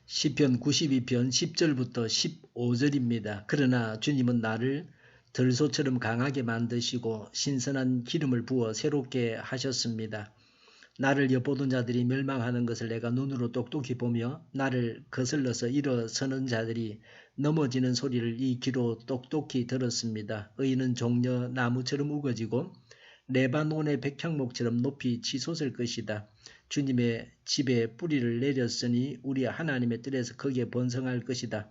시편 92편 10절부터 15절입니다. 그러나 주님은 나를 들소처럼 강하게 만드시고 신선한 기름을 부어 새롭게 하셨습니다. 나를 엿보던 자들이 멸망하는 것을 내가 눈으로 똑똑히 보며 나를 거슬러서 일어서는 자들이 넘어지는 소리를 이 귀로 똑똑히 들었습니다. 의인은 종려 나무처럼 우거지고 레바논의 백향목처럼 높이 치솟을 것이다. 주님의 집에 뿌리를 내렸으니 우리 하나님의 뜰에서 거기에 번성할 것이다.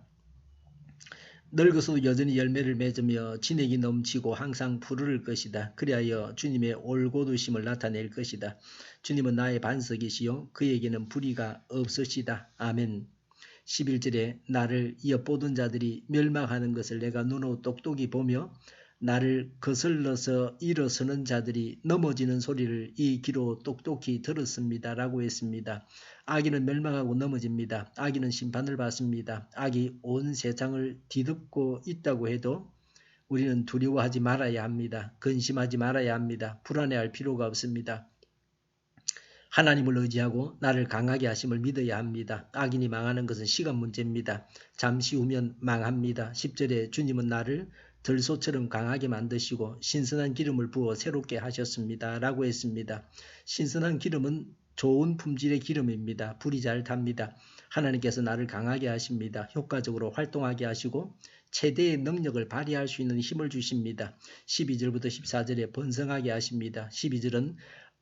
늙어서도 여전히 열매를 맺으며 진액이 넘치고 항상 푸르를 것이다. 그리하여 주님의 올곧으심을 나타낼 것이다. 주님은 나의 반석이시요 그에게는 불의가 없으시다. 아멘. 11절에 나를 엿보던 자들이 멸망하는 것을 내가 눈으로 똑똑히 보며 나를 거슬러서 일어서는 자들이 넘어지는 소리를 이 귀로 똑똑히 들었습니다. 라고 했습니다. 악인은 멸망하고 넘어집니다. 악인은 심판을 받습니다. 악이 온 세상을 뒤덮고 있다고 해도 우리는 두려워하지 말아야 합니다. 근심하지 말아야 합니다. 불안해할 필요가 없습니다. 하나님을 의지하고 나를 강하게 하심을 믿어야 합니다. 악인이 망하는 것은 시간 문제입니다. 잠시 후면 망합니다. 10절에 주님은 나를 들소처럼 강하게 만드시고 신선한 기름을 부어 새롭게 하셨습니다. 라고 했습니다. 신선한 기름은 좋은 품질의 기름입니다. 불이 잘 답니다. 하나님께서 나를 강하게 하십니다. 효과적으로 활동하게 하시고 최대의 능력을 발휘할 수 있는 힘을 주십니다. 12절부터 14절에 번성하게 하십니다. 12절은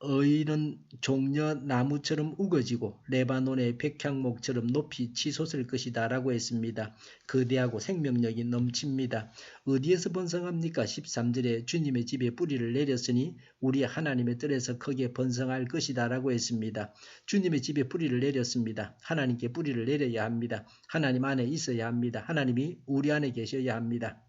의인은 종려 나무처럼 우거지고 레바논의 백향목처럼 높이 치솟을 것이다 라고 했습니다. 거대하고 생명력이 넘칩니다. 어디에서 번성합니까? 13절에 주님의 집에 뿌리를 내렸으니 우리 하나님의 뜰에서 거기에 번성할 것이다 라고 했습니다. 주님의 집에 뿌리를 내렸습니다. 하나님께 뿌리를 내려야 합니다. 하나님 안에 있어야 합니다. 하나님이 우리 안에 계셔야 합니다.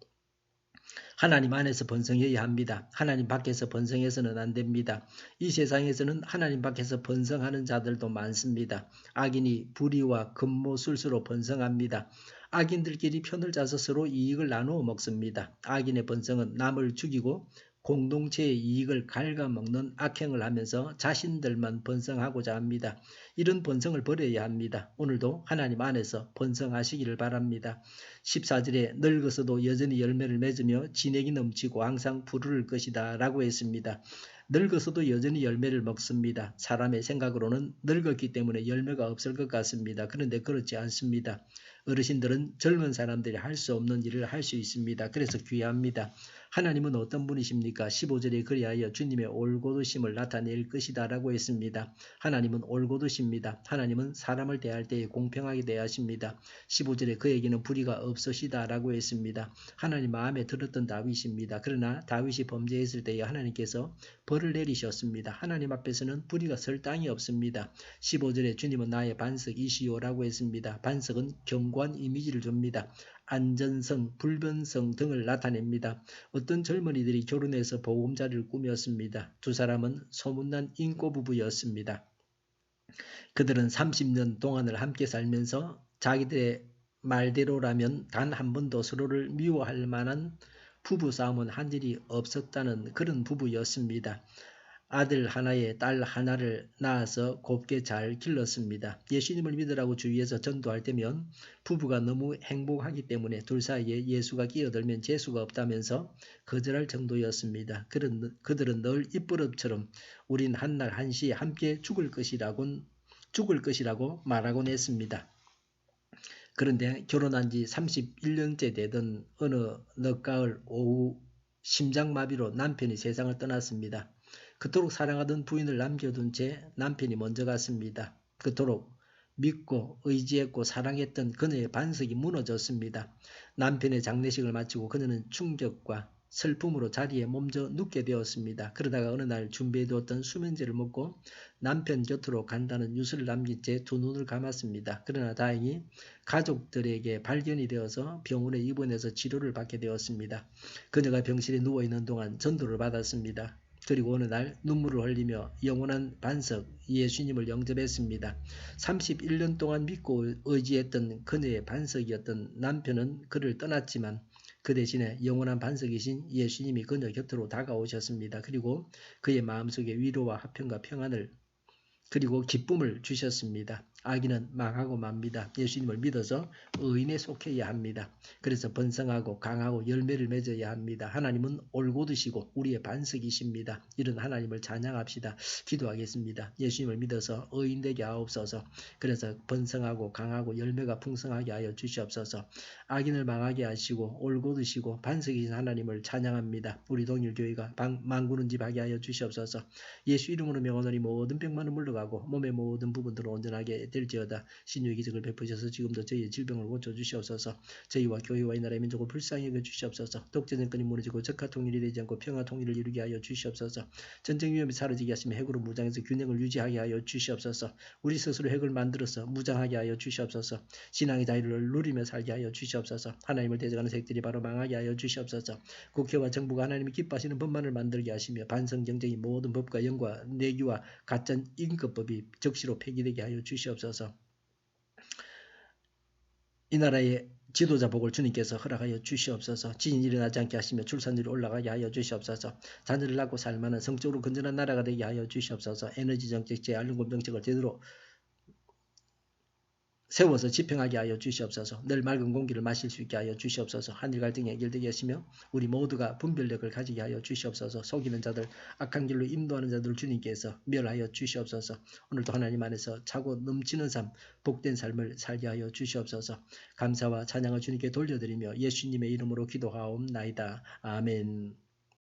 하나님 안에서 번성해야 합니다. 하나님 밖에서 번성해서는 안 됩니다. 이 세상에서는 하나님 밖에서 번성하는 자들도 많습니다. 악인이 불의와 금모술수로 번성합니다. 악인들끼리 편을 짜서 서로 이익을 나누어 먹습니다. 악인의 번성은 남을 죽이고 공동체의 이익을 갉아먹는 악행을 하면서 자신들만 번성하고자 합니다. 이런 번성을 버려야 합니다. 오늘도 하나님 안에서 번성하시기를 바랍니다. 14절에 늙어서도 여전히 열매를 맺으며 진액이 넘치고 항상 푸르를 것이다 라고 했습니다. 늙어서도 여전히 열매를 먹습니다. 사람의 생각으로는 늙었기 때문에 열매가 없을 것 같습니다. 그런데 그렇지 않습니다. 어르신들은 젊은 사람들이 할 수 없는 일을 할 수 있습니다. 그래서 귀합니다. 하나님은 어떤 분이십니까? 15절에 그리하여 주님의 올곧으심을 나타낼 것이다 라고 했습니다. 하나님은 올곧으십니다. 하나님은 사람을 대할 때에 공평하게 대하십니다. 15절에 그에게는 불의가 없으시다 라고 했습니다. 하나님 마음에 들었던 다윗입니다. 그러나 다윗이 범죄했을 때에 하나님께서 벌을 내리셨습니다. 하나님 앞에서는 불의가 설 땅이 없습니다. 15절에 주님은 나의 반석이시오 라고 했습니다. 반석은 견고한 이미지를 줍니다. 안전성, 불변성 등을 나타냅니다. 어떤 젊은이들이 결혼해서 보금자리를 꾸몄습니다. 두 사람은 소문난 인꼬 부부였습니다. 그들은 30년 동안을 함께 살면서 자기들의 말대로라면 단 한 번도 서로를 미워할 만한 부부싸움은 한 일이 없었다는 그런 부부였습니다. 아들 하나에 딸 하나를 낳아서 곱게 잘 길렀습니다. 예수님을 믿으라고 주위에서 전도할 때면 부부가 너무 행복하기 때문에 둘 사이에 예수가 끼어들면 재수가 없다면서 거절할 정도였습니다. 그들은 늘 입버릇처럼 우린 한날 한시 함께 죽을 것이라고 말하곤 했습니다. 그런데 결혼한 지 31년째 되던 어느 늦가을 오후 심장마비로 남편이 세상을 떠났습니다. 그토록 사랑하던 부인을 남겨둔 채 남편이 먼저 갔습니다. 그토록 믿고 의지했고 사랑했던 그녀의 반석이 무너졌습니다. 남편의 장례식을 마치고 그녀는 충격과 슬픔으로 자리에 몸져 눕게 되었습니다. 그러다가 어느 날 준비해두었던 수면제를 먹고 남편 곁으로 간다는 뉴스를 남긴 채 두 눈을 감았습니다. 그러나 다행히 가족들에게 발견이 되어서 병원에 입원해서 치료를 받게 되었습니다. 그녀가 병실에 누워있는 동안 전도를 받았습니다. 그리고 어느 날 눈물을 흘리며 영원한 반석 예수님을 영접했습니다. 31년 동안 믿고 의지했던 그녀의 반석이었던 남편은 그를 떠났지만 그 대신에 영원한 반석이신 예수님이 그녀 곁으로 다가오셨습니다. 그리고 그의 마음속에 위로와 화평과 평안을 그리고 기쁨을 주셨습니다. 악인은 망하고 맙니다. 예수님을 믿어서 의인에 속해야 합니다. 그래서 번성하고 강하고 열매를 맺어야 합니다. 하나님은 올곧으시고 우리의 반석이십니다. 이런 하나님을 찬양합시다. 기도하겠습니다. 예수님을 믿어서 의인 되게 하옵소서. 그래서 번성하고 강하고 열매가 풍성하게 하여 주시옵소서. 악인을 망하게 하시고 올곧으시고 반석이신 하나님을 찬양합니다. 우리 동일교회가 만구는 집하게 하여 주시옵소서. 예수 이름으로 명하노니 모든 병만은 물러가고 몸의 모든 부분들을 온전하게 될지어다. 신유의 기적을 베푸셔서 지금도 저희의 질병을 고쳐주시옵소서. 저희와 교회와 이 나라의 민족을 불쌍히 여겨주시옵소서. 독재 정권이 무너지고 적화 통일이 되지 않고 평화 통일을 이루게 하여 주시옵소서. 전쟁 위험이 사라지게 하시며 핵으로 무장해서 균형을 유지하게 하여 주시옵소서. 우리 스스로 핵을 만들어서 무장하게 하여 주시옵소서. 신앙의 자유를 누리며 살게 하여 주시옵소서. 하나님을 대적하는 색들이 바로 망하게 하여 주시옵소서. 국회와 정부가 하나님이 기뻐하시는 법만을 만들게 하시며 반성 경쟁이 모든 법과 영과 내기와 가짜 임금법이 적시로 폐기되게 하여 주시옵소서. 이 나라의 지도자 복을 주님께서 허락하여 주시옵소서. 지진이 일어나지 않게 하시며 출산율이 올라가게 하여 주시옵소서. 자녀를 낳고 살만한 성적으로 건전한 나라가 되게 하여 주시옵소서. 에너지 정책, 재활용금 정책을 제대로 세워서 집행하게 하여 주시옵소서. 늘 맑은 공기를 마실 수 있게 하여 주시옵소서. 한일 갈등이 해결되게 하시며 우리 모두가 분별력을 가지게 하여 주시옵소서. 속이는 자들, 악한 길로 인도하는 자들 주님께서 멸하여 주시옵소서. 오늘도 하나님 안에서 차고 넘치는 삶, 복된 삶을 살게 하여 주시옵소서. 감사와 찬양을 주님께 돌려드리며 예수님의 이름으로 기도하옵나이다. 아멘.